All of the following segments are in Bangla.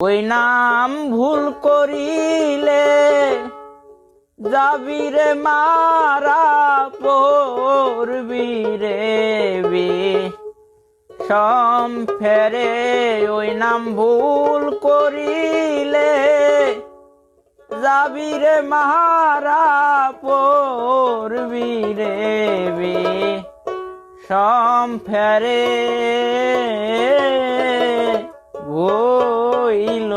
ওই নাম ভুল করিলে যাবি রে মারা পড়বি রে বিষম ফেরে। ওই নাম ভুল করিলে যাবি রে মারা পড়বি রে বিষম ফেরে। হইল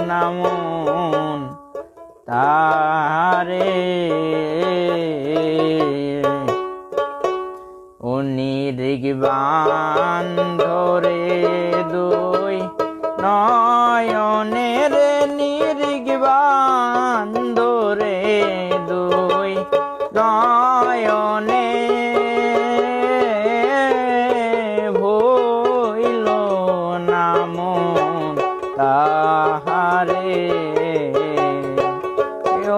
না মন তারে ও নির্বাণ ধরে দুই নয়নের নির্বাণ ধরে দুই নয়নে ভইল না মন তাহারে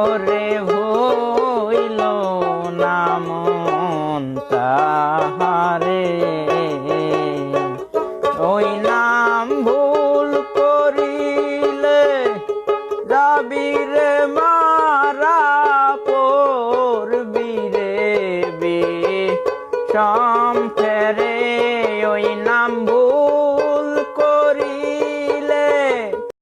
ওরে ভইল না মন তাহারে। ওই নাম ভুল করিলে যাবি রে মারা পড়বি রে বিষম ফেরে। ওই নাম ভুল